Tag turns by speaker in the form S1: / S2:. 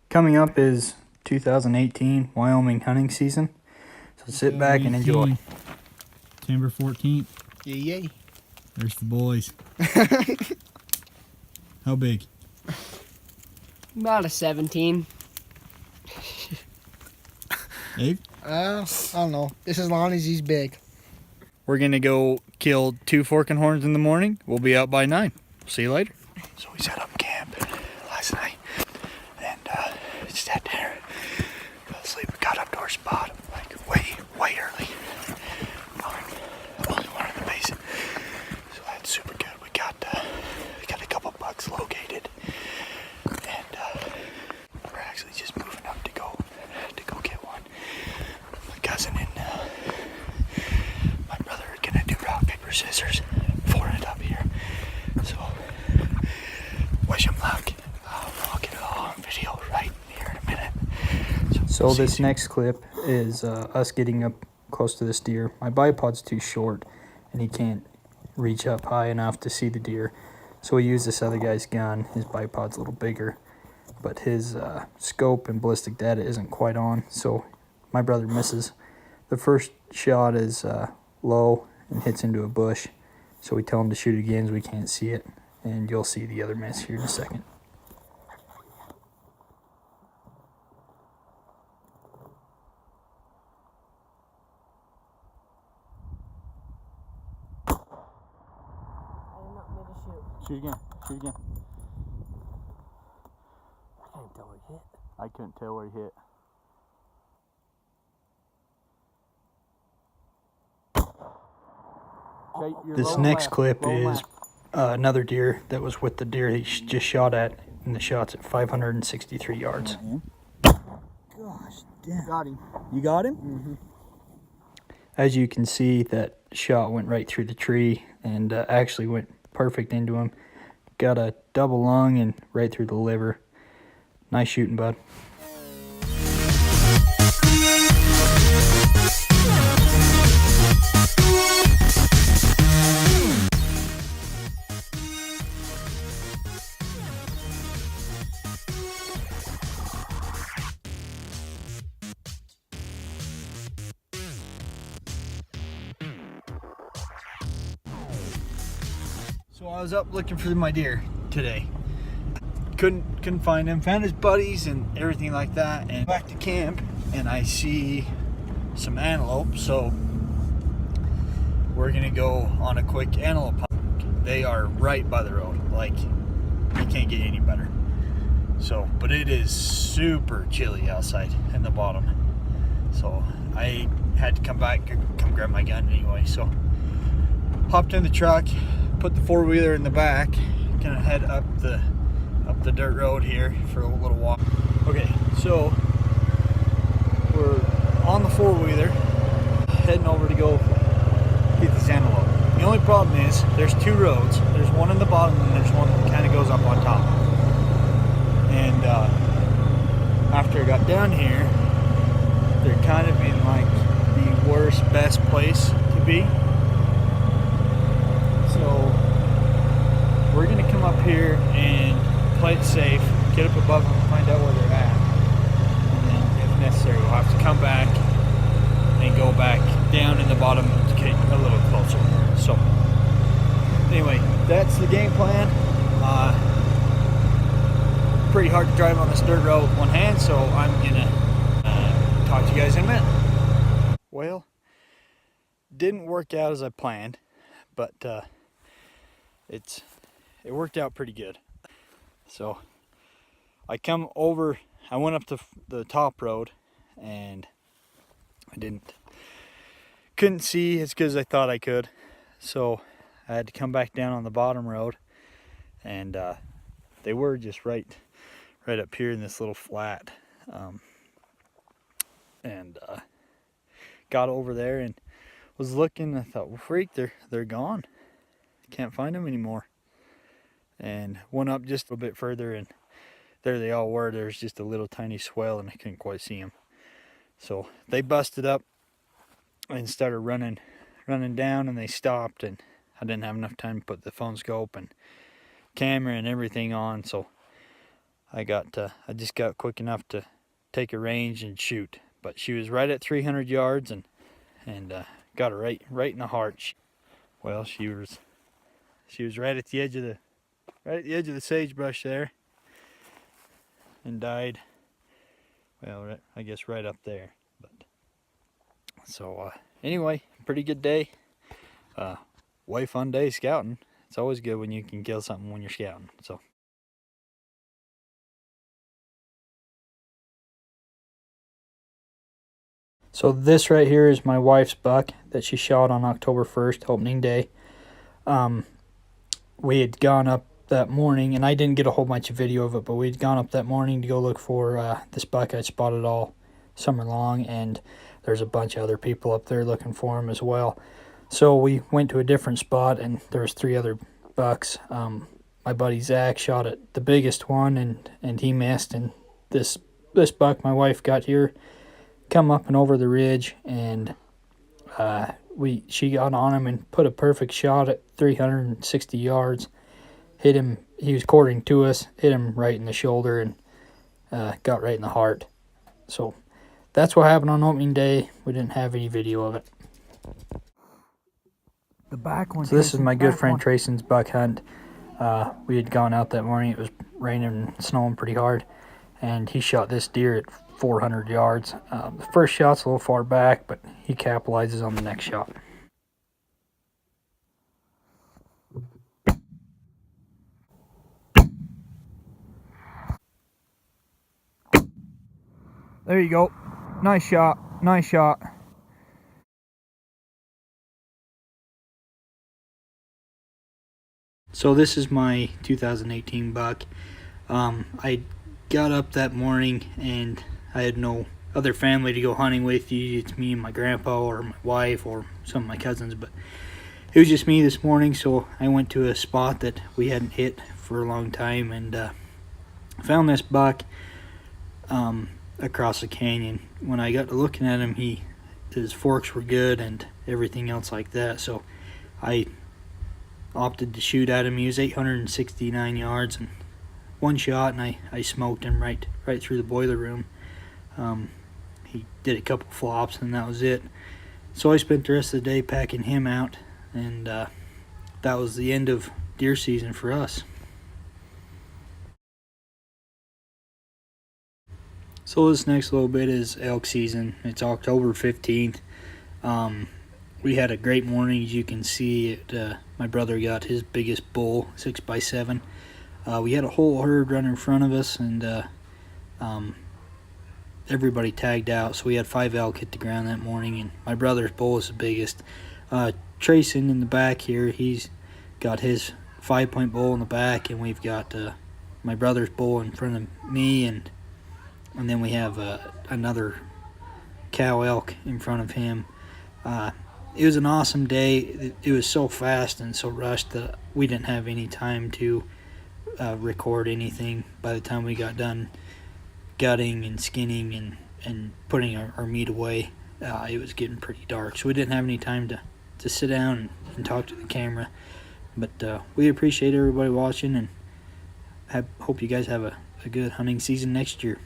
S1: Coming up is 2018 Wyoming hunting season, so sit back and enjoy.
S2: September 14th.
S3: Yay.
S2: There's the boys. How big?
S4: About a 17.
S2: Dave?
S3: I don't know. Just as long as he's big.
S1: We're gonna go kill 2 forking horns in the morning. We'll be out by 9. See you later. So we set up camp last night and just had dinner. Fell asleep. We got up to our spot like way early. Only one in the basin, so that's super good. We got a couple bucks located, and we're actually just moving up to go get one. My cousin and my brother are gonna do rock paper scissors for it up here. So wish them luck. I'll get it all on video right here in a minute. So this next clip is us getting up close to this deer. My bipod's too short and he can't reach up high enough to see the deer, so we use this other guy's gun. His bipod's a little bigger, but his scope and ballistic data isn't quite on, so my brother misses. The first shot is low and hits into a bush, so we tell him to shoot it again as we can't see it, and you'll see the other miss here in a second.
S2: Shoot again. Shoot again.
S4: I can't tell where he hit.
S2: I couldn't tell where he hit. Okay,
S1: This next clip is another deer that was with the deer he just shot at, and the shot's at 563 yards.
S2: Gosh damn.
S3: Got him.
S2: You got him?
S3: Mm-hmm.
S1: As you can see, that shot went right through the tree and actually went perfect into him. Got a double lung and right through the liver. Nice shooting, bud. So I was up looking for my deer today. Couldn't find him. Found his buddies and everything like that, and back to camp, and I see some antelope. So we're gonna go on a quick antelope hunt. They are right by the road. Like, you can't get any better. So, but it is super chilly outside in the bottom. So I had to come grab my gun anyway. So hopped in the truck, put the 4-wheeler in the back, gonna head up the dirt road here for a little walk. Okay, so we're on the 4-wheeler heading over to go get these antelope. The only problem is there's 2 roads. There's one in the bottom and there's one that kind of goes up on top. And after I got down here, they're kind of in like the worst, best place to be. So we're gonna come up here and play it safe, get up above them, find out where they're at, and then if necessary we'll have to come back and go back down in the bottom to get a little closer. So anyway, that's the game plan. Pretty hard to drive on this dirt road with one hand, so I'm gonna talk to you guys in a minute. Well, didn't work out as I planned, but it worked out pretty good. So I went up to the top road, and I couldn't see as good as I thought I could. So I had to come back down on the bottom road, and they were just right up here in this little flat. And got over there and was looking. I thought, well, freak, they're gone. Can't find them anymore. And went up just a little bit further, and there they all were. There's just a little tiny swell, and I couldn't quite see them. So they busted up and started running down, and they stopped, and I didn't have enough time to put the phone scope and camera and everything on, so I just got quick enough to take a range and shoot. But she was right at 300 yards and got her right in the heart. Well, she was right at the edge of the sagebrush there, and died. Well, I guess right up there. But so anyway, pretty good day. Way fun day scouting. It's always good when you can kill something when you're scouting. So this right here is my wife's buck that she shot on October 1st, opening day. We had gone up that morning, and I didn't get a whole bunch of video of it, but we'd gone up that morning to go look for this buck I'd spotted all summer long, and there's a bunch of other people up there looking for him as well. So we went to a different spot, and there was 3 other bucks. My buddy Zach shot at the biggest one, and he missed, and this buck my wife got here come up and over the ridge, and she got on him and put a perfect shot at 360 yards. Hit him. He was quartering to us, hit him right in the shoulder, and got right in the heart. So that's what happened on opening day. We didn't have any video of it.
S2: The back one.
S1: So this is my good friend Trayson's buck hunt. We had gone out that morning. It was raining and snowing pretty hard, and he shot this deer at 400 yards. The first shot's a little far back, but he capitalizes on the next shot. There you go. Nice shot. Nice shot. So this is my 2018 buck. I got up that morning and I had no other family to go hunting with. It's me and my grandpa or my wife or some of my cousins, but it was just me this morning. So I went to a spot that we hadn't hit for a long time and found this buck across the canyon. When I got to looking at him, his forks were good and everything else like that. So I opted to shoot at him. He was 869 yards and one shot, and I smoked him right through the boiler room. He did a couple flops and that was it. So I spent the rest of the day packing him out, and that was the end of deer season for us. So this next little bit is elk season. It's October 15th. We had a great morning. As you can see, my brother got his biggest bull, 6x7. We had a whole herd run in front of us, and everybody tagged out. So we had 5 elk hit the ground that morning, and my brother's bull is the biggest. Trayson in the back here, he's got his 5-point bull in the back, and we've got my brother's bull in front of me, and then we have another cow elk in front of him. It was an awesome day. It was so fast and so rushed that we didn't have any time to record anything. By the time we got done gutting and skinning and putting our meat away, it was getting pretty dark. So we didn't have any time to sit down and talk to the camera. But we appreciate everybody watching, and hope you guys have a good hunting season next year.